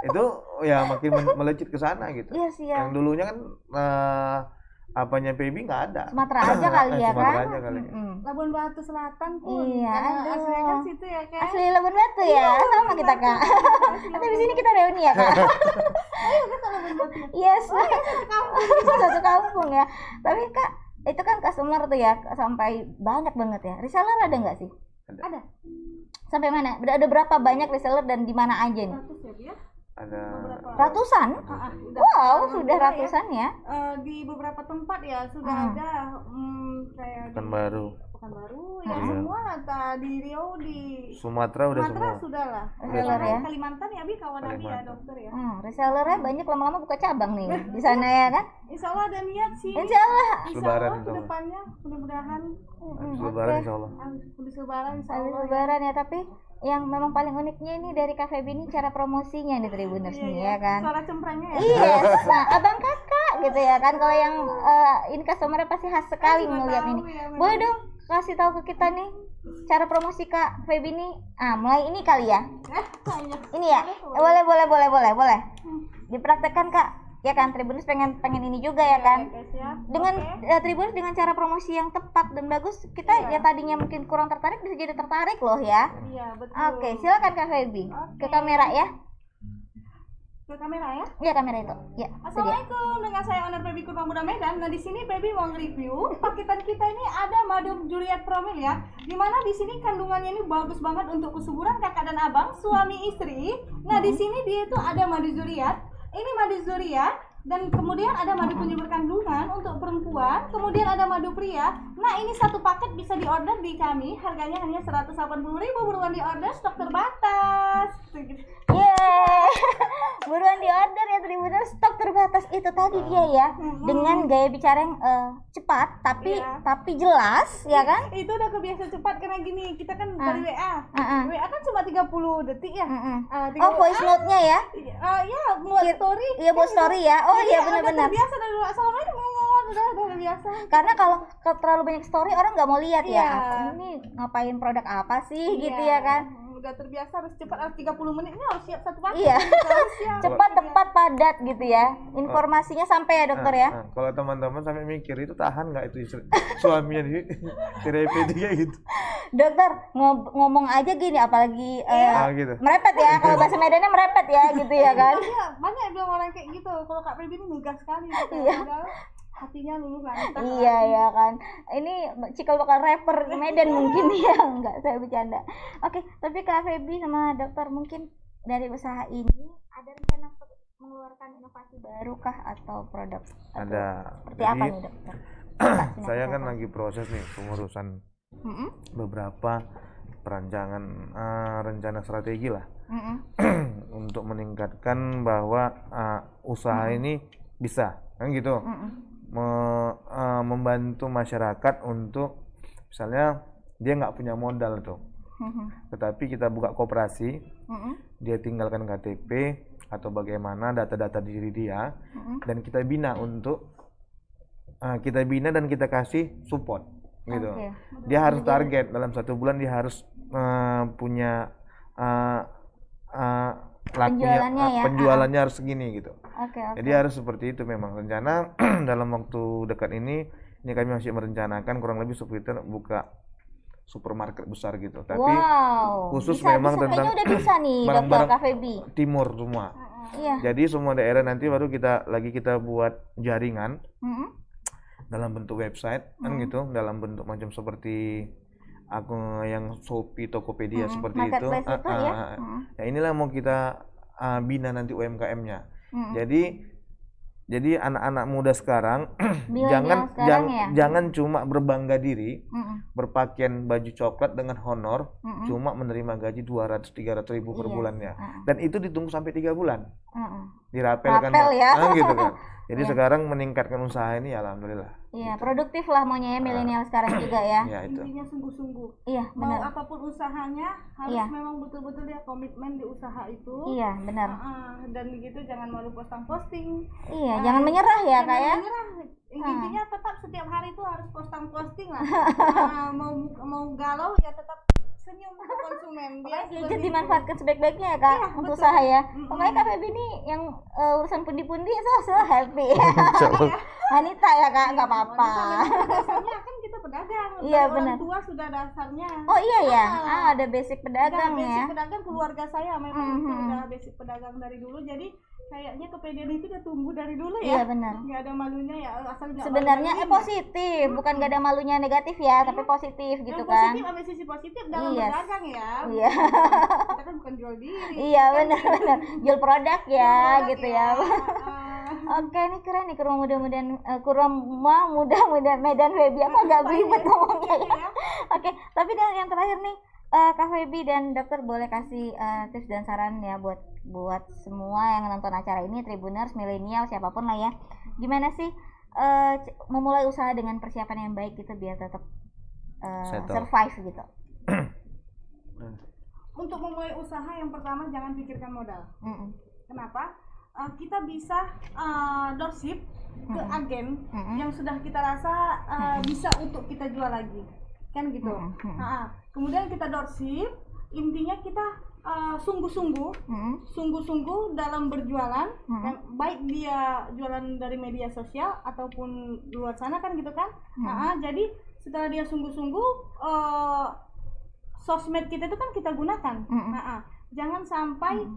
itu ya makin melejit ke sana gitu. Iya sih ya. Yang dulunya kan apanya PB nggak ada. Sumatera aja kali ya Sumatera kan? aja kali. Mm-mm. Labuan Batu Selatan pun. Iya, karena aduh. aslinya kan situ ya kan. Asli Labuan Batu ya, sama kita Kak. Nanti di sini kita reuni ya Kak. Ayo kita Labuan Batu. Yes, satu kampung ya. Tapi Kak, itu kan customer tuh ya sampai banyak banget ya. Reseller ada nggak sih? Ada. Sampai mana? Ada berapa banyak reseller dan di mana aja nih? 100 ya, Bia. Ada Ratusan? Udah. Wow, sudah Alhamdulillah ya. ratusan ya. Di beberapa tempat ya sudah ada kayak Pekan di Baru. Pekanbaru ya Iya. semua di Riau, di Sumatera udah Sumatera semua. sudah lah. Reseller ya. Kalimantan ya, Bi, kawan Abi ya Kalimantan. dokter ya. Resellernya banyak, lama-lama buka cabang nih di sana ya kan? Insya Allah ada niat sih. Insya Allah. Insya Lebaran, Allah insya ke Allah. depannya mudah-mudahan Lebaran insya Allah. habis Lebaran insya Habis Allah. lebaran ya, tapi yang memang paling uniknya ini dari Cafe B ini cara promosinya nih Tribuners nih ya kan. Suara cemprangnya ya. Yes, nah abang kakak gitu ya kan. Kalau yang ini customernya pasti khas sekali Nggak melihat tahu ini. ya, memang. Boleh dong kasih tahu ke kita nih cara promosi Kak Feby ini. Mulai ini kali ya. Banyak. Ini ya. Boleh. Dipraktekkan Kak. Ya kan Tribuners pengen ini juga ya kan. Guys ya. Dengan Oke. Tribuners dengan cara promosi yang tepat dan bagus, kita Iya. ya tadinya mungkin kurang tertarik bisa jadi tertarik loh ya. Iya betul. Oke, silakan Kak Feby ke Oke. kamera ya. ke kamera ya? Iya, kamera itu. Ya, sedia. Assalamualaikum, dengan saya owner Baby Kurma Muda Medan. Nah, di sini Baby mau nge-review paketan kita ini ada madu Juliet Promil ya. Dimana di sini kandungannya ini bagus banget untuk kesuburan kakak dan abang, suami istri. Nah, di sini dia itu ada madu Juliet. Ini madu Juliet dan kemudian ada madu penyubur kandungan untuk perempuan, kemudian ada madu pria. Nah, ini satu paket bisa diorder di kami, harganya hanya 180.000, buruan diorder, stok terbatas. Yeay, buruan di order ya Tribuners, stok terbatas itu tadi dia ya, dengan gaya bicara yang cepat tapi jelas ya kan? Itu udah kebiasa cepat karena gini, kita kan dari WA. WA kan cuma 30 detik ya. Oh, voice note-nya ya? Ya, buat story. Iya, buat story ya. Oh iya, benar-benar. Biasa dari Assalamualaikum udah biasa. Karena kalau terlalu banyak story orang nggak mau lihat Iya. ya. Ini ngapain produk apa sih gitu ya kan? Udah terbiasa harus cepat, harus 30 menit ini harus siap satu paket. Iya. Harus siap. Cepat, tepat, padat gitu ya. Informasinya sampai ya dokter ya. Kalau teman-teman sampai mikir itu tahan nggak itu suaminya di TRP dia gitu. Dokter ngomong aja gini, apalagi Gitu. merepet ya. Kalau bahasa Medannya merepet ya gitu ya kan. Iya, banyak yang bilang orang kayak gitu. Kalau Kak Feby ini ngegas sekali. Iya. Padahal hatinya luluh wanita. Iya ya kan. Ini cikal bakal rapper Medan mungkin ya. Enggak, saya bercanda. Oke, tapi Kak Feby sama dokter mungkin dari usaha ini ada rencana untuk mengeluarkan inovasi baru kah atau produk? Ada. Seperti apa nih dokter? Saya kan lagi proses nih pengurusan beberapa perancangan rencana strategi lah untuk meningkatkan bahwa usaha ini bisa kan gitu. Membantu masyarakat untuk misalnya dia nggak punya modal tuh, tetapi kita buka koperasi, dia tinggalkan KTP atau bagaimana data-data diri dia, dan kita bina dan kita kasih support gitu. Dia harus target dalam 1 bulan dia harus punya penjualannya harus segini gitu. Jadi harus seperti itu memang rencana dalam waktu dekat ini kami masih merencanakan kurang lebih seperti buka supermarket besar gitu. Tapi khusus memang tentang udah bisa nih barang-barang Kak Feby. timur semua. Iya. Jadi semua daerah nanti baru kita buat jaringan dalam bentuk website kan gitu, dalam bentuk macam seperti aku yang Shopee, Tokopedia seperti itu. Ya inilah mau kita bina nanti UMKM-nya. Jadi anak-anak muda sekarang jangan cuma berbangga diri berpakaian baju coklat dengan honor cuma menerima gaji 200-300 ribu per bulannya, dan itu ditunggu sampai 3 bulan dirapel kan ya. Gitu kan. Jadi sekarang meningkatkan usaha ini alhamdulillah. Iya, produktif lah maunya ya milenial sekarang juga ya. Itu. Intinya sungguh-sungguh. Iya, benar. Mau apapun usahanya harus memang betul-betul dia komitmen di usaha itu. Iya, benar. Dan begitu jangan malu posting. Iya, jangan menyerah ya Kak ya. Menyerah. Intinya tetap setiap hari itu harus posting lah. Mau galau ya tetap senyum ke konsumen. Dia gadget dimanfaatkan sebaik-baiknya ya Kak untuk usaha ya. Pokoknya Kak Feby ini yang urusan pundi-pundi selalu happy. Wanita ya Kak, nggak apa-apa. Dasarnya kan kita pedagang. Iya benar. Orang tua sudah dasarnya. Oh iya ya. Ada basic pedagang ya. Basic pedagang keluarga saya memang itu udah basic pedagang dari dulu. Jadi kayaknya kepedean itu udah tumbuh dari dulu ya. Iya benar. Nggak ada malunya ya, asal nggak. Sebenarnya positif, bukan nggak ada malunya negatif ya, tapi positif gitu kan. Positif, ambil sisi positif dalam berdagang ya. Iya. Kita kan bukan jual diri. Iya benar. Jual produk ya, gitu ya. Oke, ini keren nih Kurma muda Medan Feby. Aku agak belibet ngomongnya ya. Oke, tapi yang terakhir nih Kak Feby dan dokter boleh kasih tips dan saran ya buat semua yang nonton acara ini, Tribuners, milenial, siapapun lah ya. Gimana sih memulai usaha dengan persiapan yang baik gitu biar tetap survive gitu. Untuk memulai usaha yang pertama jangan pikirkan modal. Kenapa? Kita bisa dropship ke agen yang sudah kita rasa bisa untuk kita jual lagi, kan gitu. Kemudian kita dropship, intinya kita sungguh-sungguh dalam berjualan, baik dia jualan dari media sosial ataupun luar sana kan gitu kan. Jadi setelah dia sungguh-sungguh, sosmed kita itu kan kita gunakan. Jangan sampai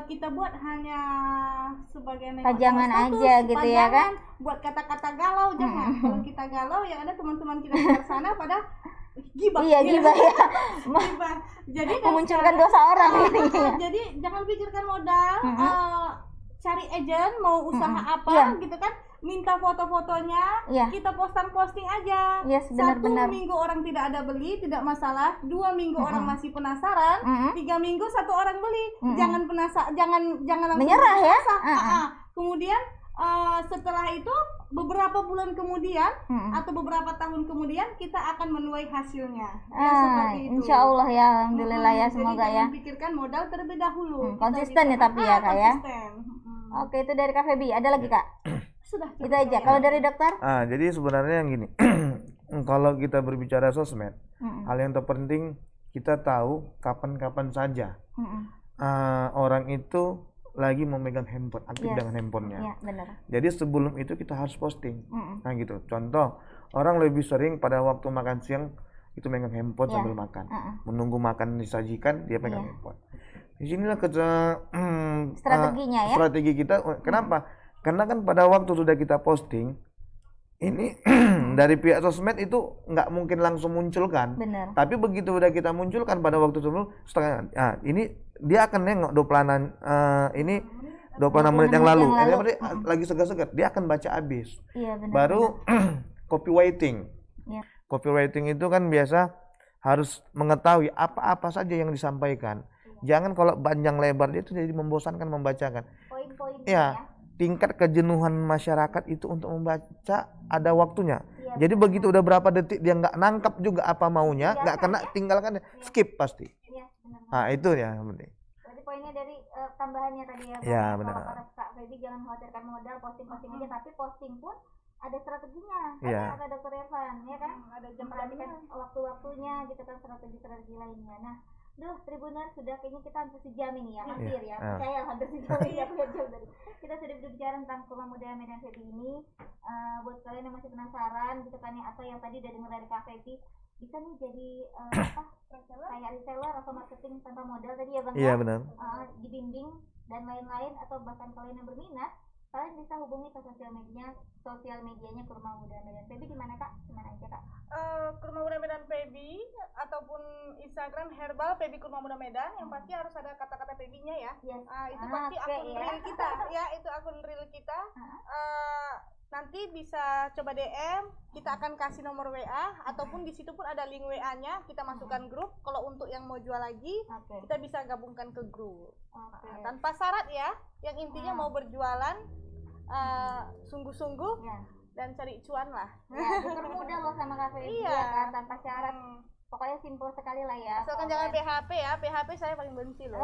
kita buat hanya sebagai pajangan status, aja gitu ya kan, buat kata-kata galau jangan. Kalau kita galau yang ada teman-teman kita di luar sana pada gibah. Iya, gibah ya. Gibah. Jadi Memunculkan dosa orang ini. Jadi jangan pikirkan modal, cari agent mau usaha apa gitu kan, minta foto-fotonya, kita posting aja. Yes, Satu benar. minggu orang tidak ada beli, tidak masalah. 2 minggu orang masih penasaran, 3 minggu 1 orang beli. Jangan jangan langsung menyerah ya. Kemudian setelah itu beberapa bulan kemudian atau beberapa tahun kemudian kita akan menuai hasilnya. Seperti itu. Insya Allah ya, alhamdulillah ya, semoga jadi ya. Jangan pikirkan modal terlebih dahulu. Konsisten ya tapi ya kak ya. Oke, itu dari Kak Febi. Ada lagi kak? Sudah. Itu aja. Kalau dari dokter? Jadi sebenarnya yang gini, kalau kita berbicara sosmed, hal yang terpenting kita tahu kapan-kapan saja orang itu lagi memegang handphone, aktif dengan handphonenya. Iya, benar. Jadi sebelum itu kita harus posting. Nah gitu. Contoh, orang lebih sering pada waktu makan siang itu megang handphone sambil makan. Menunggu makan disajikan, dia pegang handphone. Di sinilah strateginya ya. Strategi kita. Kenapa? Karena kan pada waktu sudah kita posting, ini dari pihak sosmed itu nggak mungkin langsung munculkan. Benar. Tapi begitu udah kita munculkan pada waktu sebelum setengah, ini dia akan nengok 26 menit yang lalu. Ini berarti lagi segar-segar, dia akan baca habis. Iya, benar. Baru copywriting. Ya. Copywriting itu kan biasa harus mengetahui apa-apa saja yang disampaikan. Jangan kalau panjang lebar dia itu jadi membosankan membacakan. Poin-poinnya ya. Tingkat kejenuhan masyarakat itu untuk membaca ada waktunya. Ya, jadi begitu udah berapa detik dia nggak nangkap juga apa maunya, nggak kena, tinggalkan, skip pasti. Iya, benar. Nah itu ya yang penting. Berarti poinnya dari tambahannya tadi ya. Ya benar. Kalau kata Kak Febi jangan khawatirkan modal, posting aja, tapi posting pun ada strateginya. Iya. Ada Dokter Irfan, ya kan? Ada jam memperhatikan waktu-waktunya gitu kan, strategi-strategi lainnya. Nah, Tribuners, sudah kayaknya kita hampir sejam ini ya, hampir ya, percaya hampir sejam ini ya, kita sudah berbicara tentang Kurma Muda Medan Febi ini. Buat kalian yang masih penasaran gitu kan ya, atau yang tadi udah dengar dari Kak Febi, bisa nih jadi kayak reseller atau marketing tanpa modal tadi ya Bang. Iya benar. Dibimbing dan lain-lain, atau bahkan kalian yang berminat, kalian bisa hubungi ke sosial medianya Kurma Muda Medan Febi. Di mana Kak? Di mana aja Kak? Kurma Muda Medan Febi ataupun Instagram Herbal Febi Kurma Muda Medan. Yang pasti harus ada kata-kata Febinya ya. Yes. Itu pasti akun real kita ya, itu akun real kita. Nanti bisa coba DM, kita akan kasih nomor WA, ataupun di situ pun ada link WA-nya, kita masukkan grup. Kalau untuk yang mau jual lagi, kita bisa gabungkan ke grup. Tanpa syarat ya, yang intinya mau berjualan sungguh-sungguh dan cari cuan lah. Ya, itu mudah loh sama Kak Febi ya kan, tanpa syarat. Pokoknya simpel sekali lah ya. Asalkan jangan PHP ya, PHP saya paling benci loh.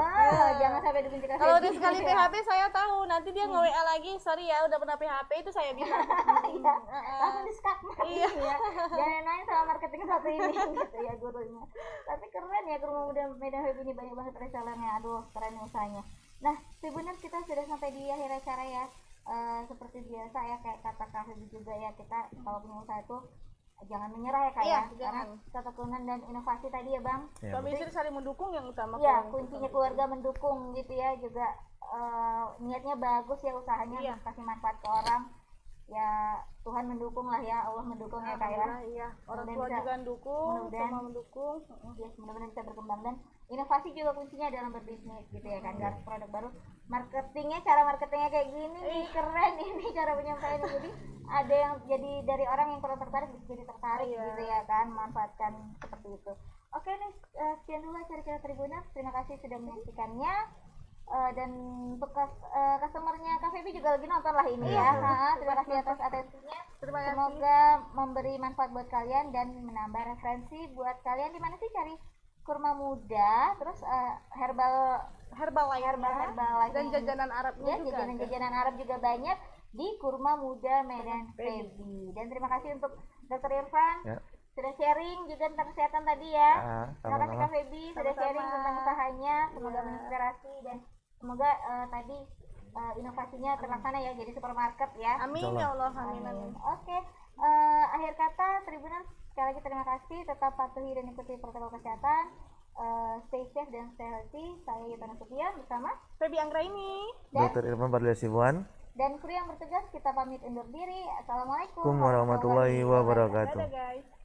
Jangan sampai dibenci Kak Febi. Kalau udah sekali PHP saya tahu, nanti dia nge-WA lagi, sorry ya udah pernah PHP, itu saya bilang. Iya, langsung di-skat ya. Jangan main sama marketing satu ini gitu ya gurunya. Tapi keren ya Kurma Muda Medan Febi ini, banyak banget resellernya. Aduh, keren usahanya. Nah, Tribuners, kita sudah sampai di akhir acara ya. Seperti biasa ya, kayak kata Kak Febi juga ya, kita kalau punya usaha itu jangan menyerah ya Kak ya, karena ketekunan dan inovasi tadi ya Bang. Suami istri saling mendukung yang utama. Iya, kuncinya keluarga mendukung gitu ya, juga niatnya bagus ya usahanya, kasih manfaat ke orang. Ya Tuhan mendukung lah ya, Allah mendukung ya Kak ya. Iya, orang tua juga mendukung, semua mendukung. Ya, mudah-mudahan bisa berkembang, dan inovasi juga kuncinya dalam berbisnis gitu ya kan. Garap produk baru, marketingnya, cara marketingnya kayak gini nih, keren ini cara penyampaiannya. Jadi ada yang jadi dari orang yang kurang tertarik jadi tertarik gitu ya kan, manfaatkan seperti itu. Oke nih, sekian dulu acara Tribuners, terima kasih sudah menyaksikannya. Dan untuk customernya Kak Febi juga lagi nonton lah ini ya. Terima kasih atas atensinya. Semoga memberi manfaat buat kalian dan menambah referensi buat kalian. Di mana sih cari kurma muda, terus herbal life dan jajanan Arabnya juga. Jajanan Arab juga banyak di Kurma Muda Medan Febi. Dan terima kasih untuk Dokter Irfan sudah sharing juga tentang kesehatan tadi ya. Terima kasih Kak Febi sudah sharing tentang usahanya. Semoga menginspirasi dan semoga tadi inovasinya terlaksana ya, jadi supermarket ya. Amin ya Allah, amin. Oke, akhir kata Tribuners, sekali lagi terima kasih, tetap patuhi dan ikuti protokol kesehatan. Stay safe dan stay healthy. Saya Yuta Nasution bersama Febi Anggraini dan Dr. Irfan Fadli Sibuan dan kru yang bertugas kita pamit undur diri. Assalamualaikum warahmatullahi wabarakatuh. Dadah guys.